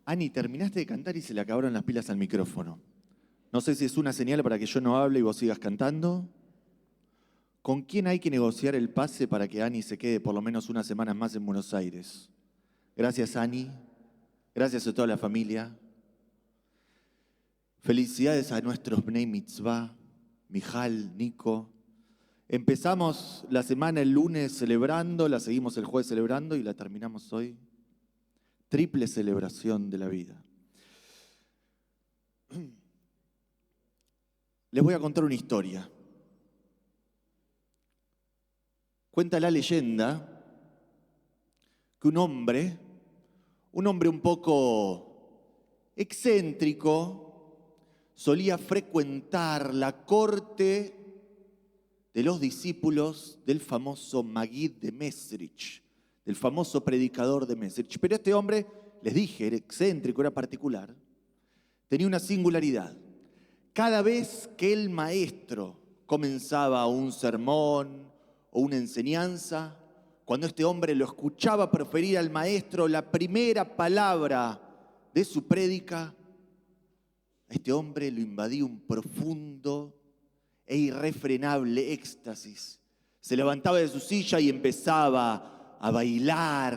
Ani, terminaste de cantar y se le acabaron las pilas al micrófono. No sé si es una señal para que yo no hable y vos sigas cantando. ¿Con quién hay que negociar el pase para que Ani se quede por lo menos unas semanas más en Buenos Aires? Gracias, Ani. Gracias a toda la familia. Felicidades a nuestros Bnei Mitzvah, Mijal, Nico. Empezamos la semana el lunes celebrando, la seguimos el jueves celebrando y la terminamos hoy. Triple celebración de la vida. Les voy a contar una historia. Cuenta la leyenda que un hombre un poco excéntrico, solía frecuentar la corte de los discípulos del famoso Magid de Mesrich, del famoso predicador de Mesrich. Pero este hombre, les dije, era excéntrico, era particular, tenía una singularidad. Cada vez que el maestro comenzaba un sermón o una enseñanza, cuando este hombre lo escuchaba proferir al maestro la primera palabra de su prédica, a este hombre lo invadía un profundo e irrefrenable éxtasis. Se levantaba de su silla y empezaba a bailar,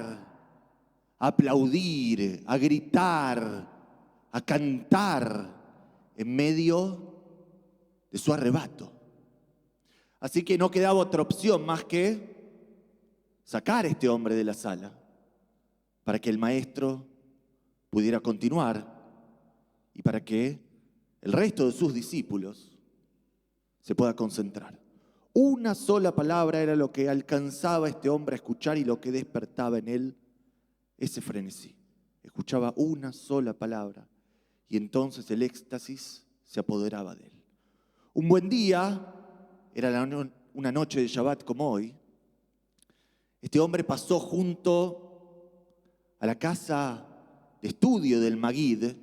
a aplaudir, a gritar, a cantar en medio de su arrebato. Así que no quedaba otra opción más que sacar a este hombre de la sala para que el maestro pudiera continuar y para que el resto de sus discípulos se pueda concentrar. Una sola palabra era lo que alcanzaba este hombre a escuchar y lo que despertaba en él ese frenesí. Escuchaba una sola palabra y entonces el éxtasis se apoderaba de él. Un buen día, era una noche de Shabbat como hoy, este hombre pasó junto a la casa de estudio del Magid,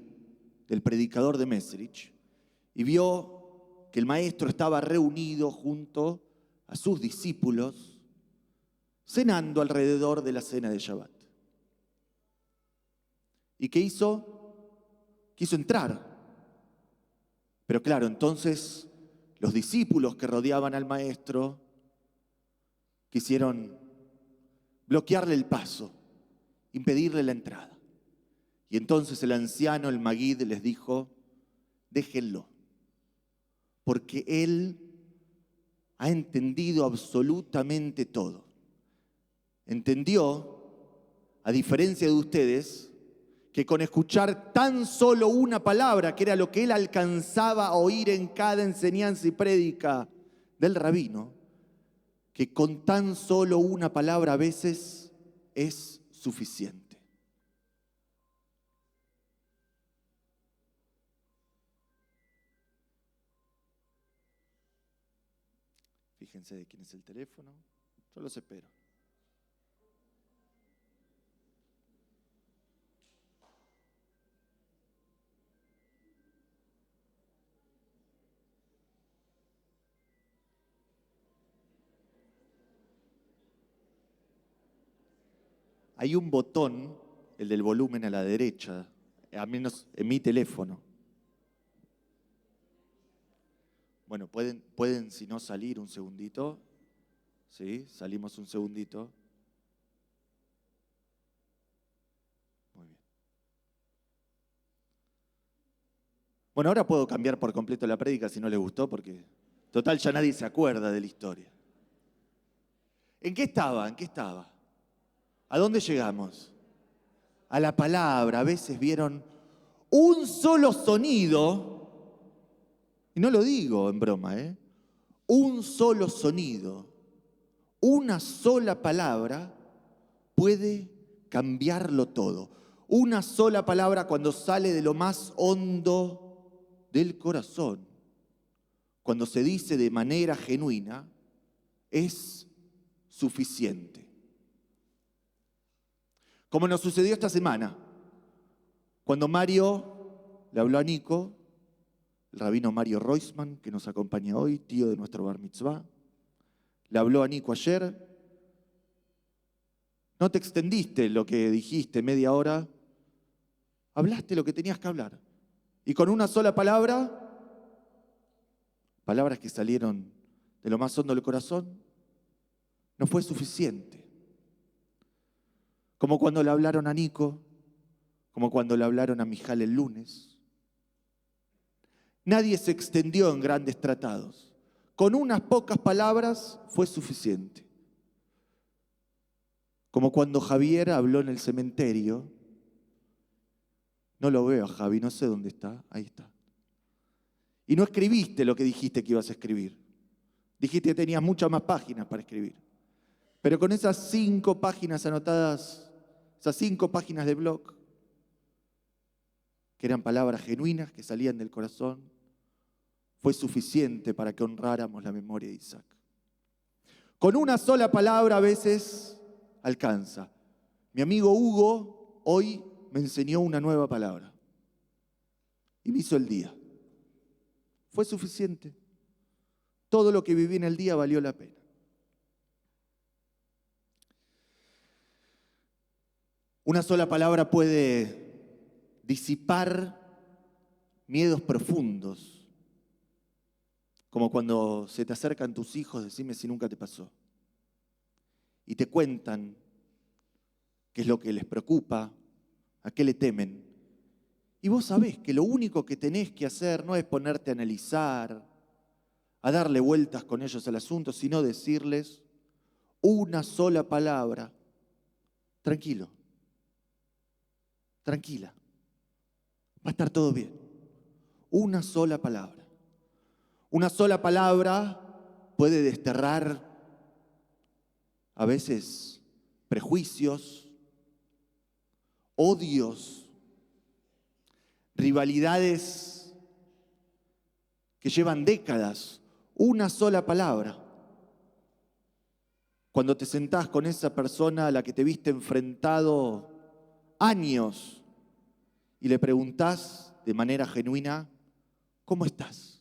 del predicador de Mesrich, y vio que el maestro estaba reunido junto a sus discípulos, cenando alrededor de la cena de Shabbat. ¿Y qué hizo? Quiso entrar. Pero claro, entonces los discípulos que rodeaban al maestro quisieron bloquearle el paso, impedirle la entrada. Y entonces el anciano, el Magid, les dijo: déjenlo, porque él ha entendido absolutamente todo. Entendió, a diferencia de ustedes, que con escuchar tan solo una palabra, que era lo que él alcanzaba a oír en cada enseñanza y prédica del rabino, que con tan solo una palabra a veces es suficiente. Fíjense de quién es el teléfono. Yo los espero. Hay un botón, el del volumen a la derecha, al menos en mi teléfono. Bueno, pueden si no salir un segundito. ¿Sí? Salimos un segundito. Muy bien. Bueno, ahora puedo cambiar por completo la prédica si no les gustó, porque total ya nadie se acuerda de la historia. ¿En qué estaba? ¿A dónde llegamos? A la palabra. A veces vieron un solo sonido, y no lo digo en broma, un solo sonido, una sola palabra puede cambiarlo todo. Una sola palabra, cuando sale de lo más hondo del corazón, cuando se dice de manera genuina, es suficiente. Como nos sucedió esta semana, cuando Mario le habló a Nico, el rabino Mario Roisman, que nos acompaña hoy, tío de nuestro bar mitzvah. Le habló a Nico ayer. No te extendiste lo que dijiste media hora. Hablaste lo que tenías que hablar. Y con una sola palabra, palabras que salieron de lo más hondo del corazón, no fue suficiente. Como cuando le hablaron a Nico, como cuando le hablaron a Mijal el lunes. Nadie se extendió en grandes tratados. Con unas pocas palabras fue suficiente. Como cuando Javier habló en el cementerio. No lo veo a Javi, no sé dónde está. Ahí está. Y no escribiste lo que dijiste que ibas a escribir. Dijiste que tenías muchas más páginas para escribir. Pero con esas 5 páginas anotadas, esas 5 páginas de blog, que eran palabras genuinas que salían del corazón, fue suficiente para que honráramos la memoria de Isaac. Con una sola palabra a veces alcanza. Mi amigo Hugo hoy me enseñó una nueva palabra y me hizo el día. Fue suficiente. Todo lo que viví en el día valió la pena. Una sola palabra puede disipar miedos profundos. Como cuando se te acercan tus hijos, decime si nunca te pasó. Y te cuentan qué es lo que les preocupa, a qué le temen. Y vos sabés que lo único que tenés que hacer no es ponerte a analizar, a darle vueltas con ellos al asunto, sino decirles una sola palabra. Tranquilo, tranquila, va a estar todo bien. Una sola palabra. Una sola palabra puede desterrar a veces prejuicios, odios, rivalidades que llevan décadas. Una sola palabra. Cuando te sentás con esa persona a la que te viste enfrentado años y le preguntás de manera genuina, ¿cómo estás?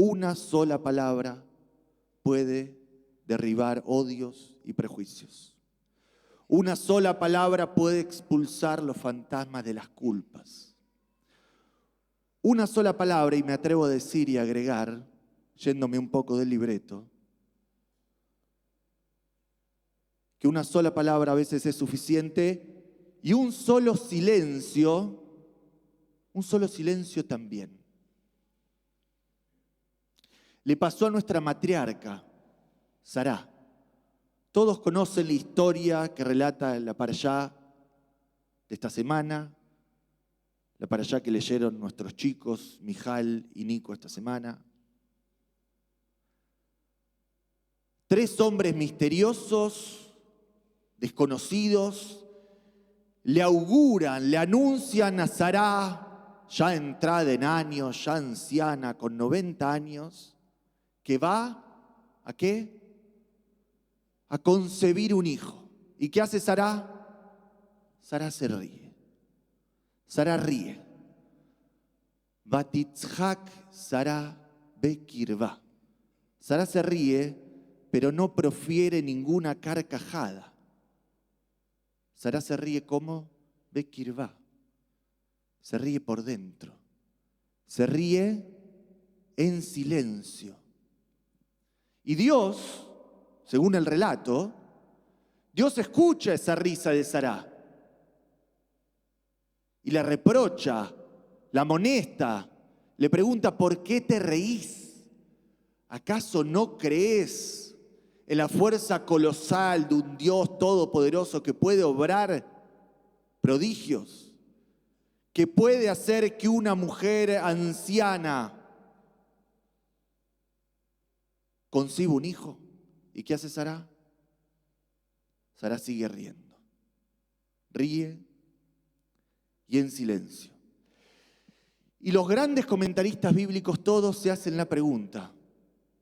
Una sola palabra puede derribar odios y prejuicios. Una sola palabra puede expulsar los fantasmas de las culpas. Una sola palabra, y me atrevo a decir y agregar, yéndome un poco del libreto, que una sola palabra a veces es suficiente y un solo silencio también. Le pasó a nuestra matriarca, Sará. Todos conocen la historia que relata la parashá de esta semana, la parashá que leyeron nuestros chicos, Mijal y Nico, esta semana. 3 hombres misteriosos, desconocidos, le auguran, le anuncian a Sará, ya entrada en años, ya anciana, con 90 años, que va, ¿a qué? A concebir un hijo. ¿Y qué hace Sará? Sará se ríe. Sará ríe. Batitzhak Sará bekirvá. Sará se ríe, pero no profiere ninguna carcajada. Sará se ríe como bekirvá. Se ríe por dentro. Se ríe en silencio. Y Dios, según el relato, Dios escucha esa risa de Sará y le reprocha, la amonesta, le pregunta, ¿por qué te reís? ¿Acaso no crees en la fuerza colosal de un Dios todopoderoso que puede obrar prodigios, que puede hacer que una mujer anciana conciba un hijo? ¿Y qué hace Sará? Sará sigue riendo. Ríe y en silencio. Y los grandes comentaristas bíblicos todos se hacen la pregunta,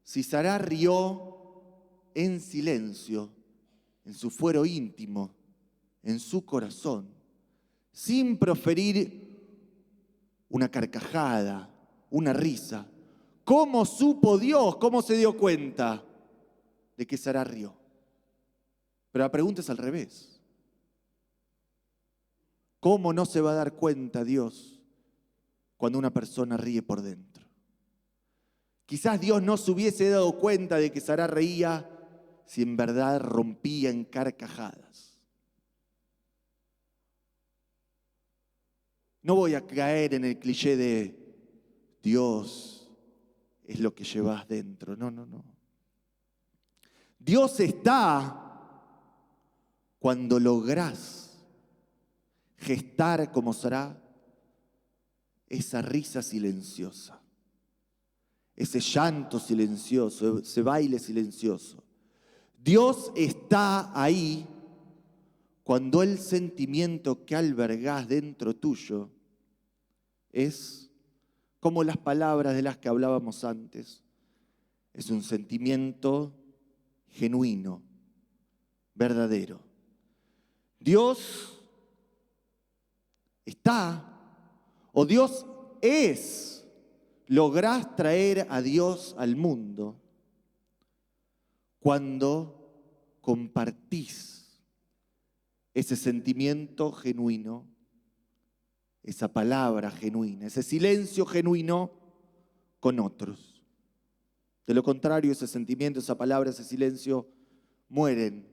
si Sará rió en silencio, en su fuero íntimo, en su corazón, sin proferir una carcajada, una risa. ¿Cómo supo Dios? ¿Cómo se dio cuenta de que Sara rió? Pero la pregunta es al revés. ¿Cómo no se va a dar cuenta Dios cuando una persona ríe por dentro? Quizás Dios no se hubiese dado cuenta de que Sara reía si en verdad rompía en carcajadas. No voy a caer en el cliché de Dios es lo que llevas dentro. No, no, no. Dios está cuando lográs gestar como Sara esa risa silenciosa, ese llanto silencioso, ese baile silencioso. Dios está ahí cuando el sentimiento que albergás dentro tuyo es como las palabras de las que hablábamos antes. Es un sentimiento genuino, verdadero. Dios está, o Dios es, lográs traer a Dios al mundo cuando compartís ese sentimiento genuino, esa palabra genuina, ese silencio genuino con otros. De lo contrario, ese sentimiento, esa palabra, ese silencio mueren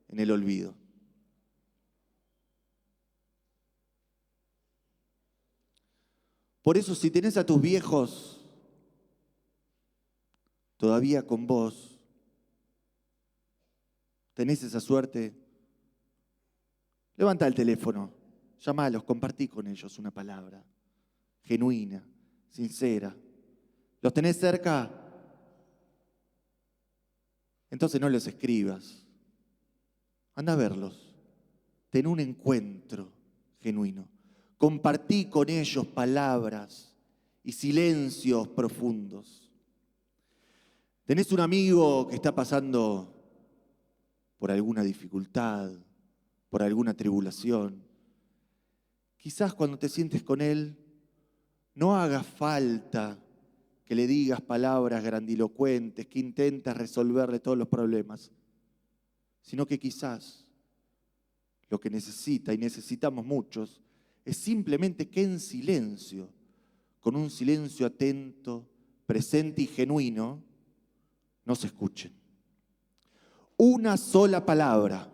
en el olvido. Por eso, si tenés a tus viejos todavía con vos, tenés esa suerte, levanta el teléfono, llamalos, compartí con ellos una palabra genuina, sincera. ¿Los tenés cerca? Entonces no les escribas. Anda a verlos. Ten un encuentro genuino. Compartí con ellos palabras y silencios profundos. ¿Tenés un amigo que está pasando por alguna dificultad, por alguna tribulación? Quizás cuando te sientes con él, no haga falta que le digas palabras grandilocuentes, que intentes resolverle todos los problemas, sino que quizás lo que necesita, y necesitamos muchos, es simplemente que en silencio, con un silencio atento, presente y genuino, nos escuchen. Una sola palabra,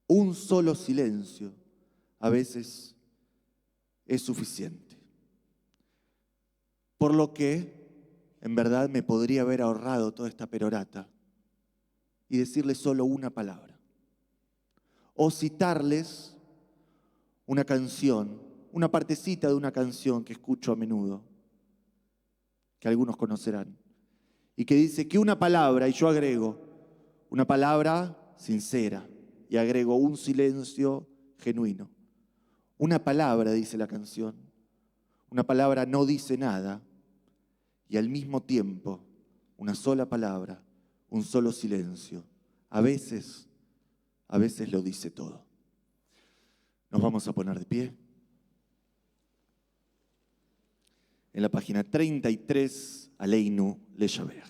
un solo silencio, a veces es suficiente. Por lo que, en verdad, me podría haber ahorrado toda esta perorata y decirles solo una palabra. O citarles una canción, una partecita de una canción que escucho a menudo, que algunos conocerán, y que dice que una palabra, y yo agrego, una palabra sincera, y agrego un silencio genuino. Una palabra, dice la canción, una palabra no dice nada, y al mismo tiempo, una sola palabra, un solo silencio, a veces lo dice todo. Nos vamos a poner de pie. En la página 33, Aleinu Leshabeach.